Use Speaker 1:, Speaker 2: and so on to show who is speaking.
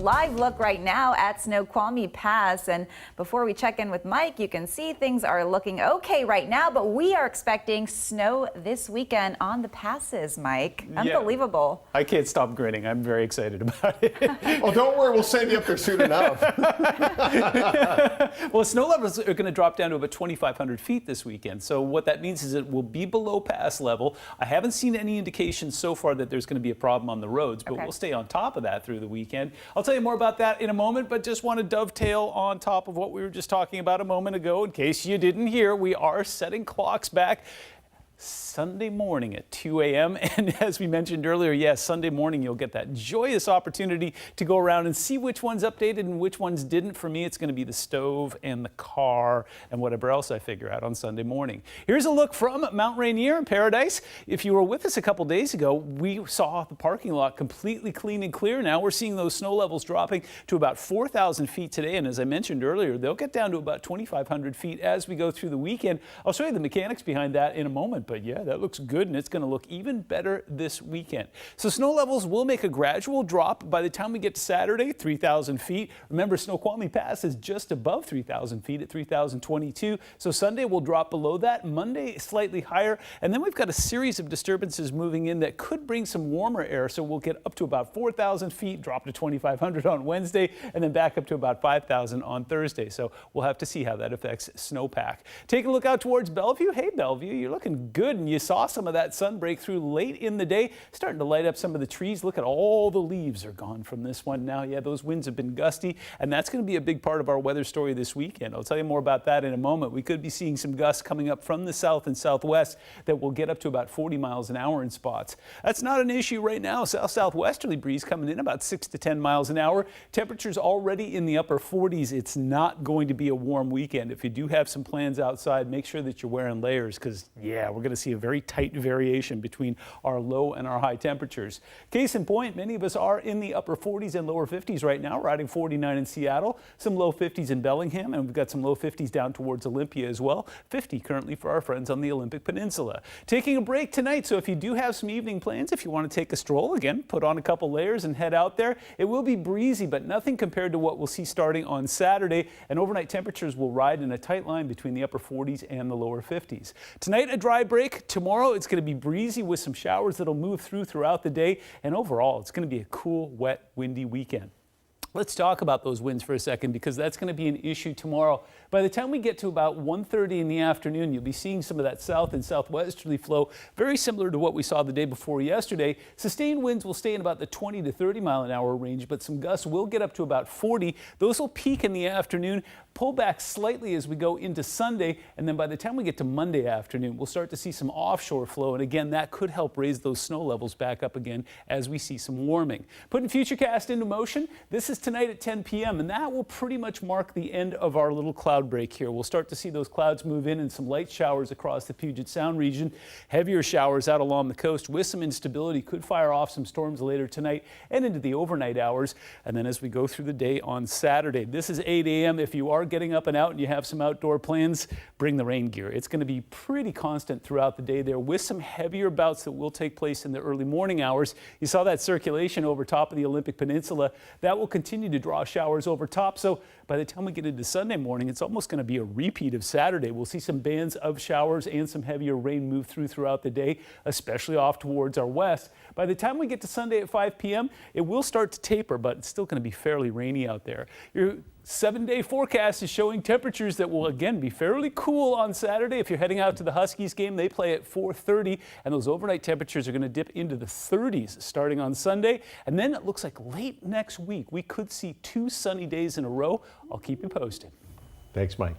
Speaker 1: Live look right now at Snoqualmie Pass, and before we check in with Mike, you can see things are looking okay right now, but we are expecting snow this weekend on the passes, Mike. Unbelievable.
Speaker 2: I can't stop grinning. I'm very excited about it.
Speaker 3: Oh, don't worry, we'll send you up there soon enough.
Speaker 2: Well, snow levels are going to drop down to about 2,500 feet this weekend. So what that means is it will be below pass level. I haven't seen any indications so far that there's going to be a problem on the roads, but we'll stay on top of that through the weekend. I'll tell you more about that in a moment, but just want to dovetail on top of what we were just talking about a moment ago. In case you didn't hear, we are setting clocks back Sunday morning at 2 a.m. And as we mentioned earlier, yes, Sunday morning you'll get that joyous opportunity to go around and see which ones updated and which ones didn't. For me, it's going to be the stove and the car and whatever else I figure out on Sunday morning. Here's a look from Mount Rainier in Paradise. If you were with us a couple days ago, we saw the parking lot completely clean and clear. Now we're seeing those snow levels dropping to about 4,000 feet today. And as I mentioned earlier, they'll get down to about 2,500 feet as we go through the weekend. I'll show you the mechanics behind that in a moment. But yeah, that looks good, and it's going to look even better this weekend. So snow levels will make a gradual drop by the time we get to Saturday, 3,000 feet. Remember, Snoqualmie Pass is just above 3,000 feet at 3,022. So Sunday will drop below that. Monday slightly higher. And then we've got a series of disturbances moving in that could bring some warmer air. So we'll get up to about 4,000 feet, drop to 2,500 on Wednesday, and then back up to about 5,000 on Thursday. So we'll have to see how that affects snowpack. Take a look out towards Bellevue. Hey, Bellevue, you're looking good, and you saw some of that sun break through late in the day, starting to light up some of the trees. Look at all the leaves are gone from this one now. Yeah, those winds have been gusty, and that's going to be a big part of our weather story this weekend. I'll tell you more about that in a moment. We could be seeing some gusts coming up from the south and southwest that will get up to about 40 miles an hour in spots. That's not an issue right now. South-southwesterly breeze coming in about 6 to 10 miles an hour. Temperatures already in the upper 40s. It's not going to be a warm weekend. If you do have some plans outside, make sure that you're wearing layers because, yeah, we're going to see a very tight variation between our low and our high temperatures. Case in point, many of us are in the upper 40s and lower 50s right now, riding 49 in Seattle, some low 50s in Bellingham, and we've got some low 50s down towards Olympia as well. 50 currently for our friends on the Olympic Peninsula. Taking a break tonight, so if you do have some evening plans, if you want to take a stroll, again, put on a couple layers and head out there. It will be breezy, but nothing compared to what we'll see starting on Saturday, and overnight temperatures will ride in a tight line between the upper 40s and the lower 50s. Tonight, a dry break. Tomorrow, it's going to be breezy with some showers that'll move throughout the day, and overall, it's going to be a cool, wet, windy weekend. Let's talk about those winds for a second because that's going to be an issue tomorrow. By the time we get to about 1:30 in the afternoon, you'll be seeing some of that south and southwesterly flow, very similar to what we saw the day before yesterday. Sustained winds will stay in about the 20 to 30 mile an hour range, but some gusts will get up to about 40. Those will peak in the afternoon, pull back slightly as we go into Sunday, and then by the time we get to Monday afternoon, we'll start to see some offshore flow, and again, that could help raise those snow levels back up again as we see some warming. Putting Futurecast into motion, this is tonight at 10 p.m., and that will pretty much mark the end of our little cloud break here. We'll start to see those clouds move in and some light showers across the Puget Sound region, heavier showers out along the coast with some instability. Could fire off some storms later tonight and into the overnight hours. And then as we go through the day on Saturday, this is 8 a.m. If you are getting up and out and you have some outdoor plans, bring the rain gear. It's going to be pretty constant throughout the day there with some heavier bouts that will take place in the early morning hours. You saw that circulation over top of the Olympic Peninsula. That will continue to draw showers over top. So by the time we get into Sunday morning, it's almost going to be a repeat of Saturday. We'll see some bands of showers and some heavier rain move throughout the day, especially off towards our west. By the time we get to Sunday at 5 p.m., it will start to taper, but it's still going to be fairly rainy out there. Your 7-day forecast is showing temperatures that will again be fairly cool on Saturday. If you're heading out to the Huskies game, they play at 4:30, and those overnight temperatures are going to dip into the 30s starting on Sunday. And then it looks like late next week, we could see 2 sunny days in a row. I'll keep you posted.
Speaker 3: Thanks, Mike.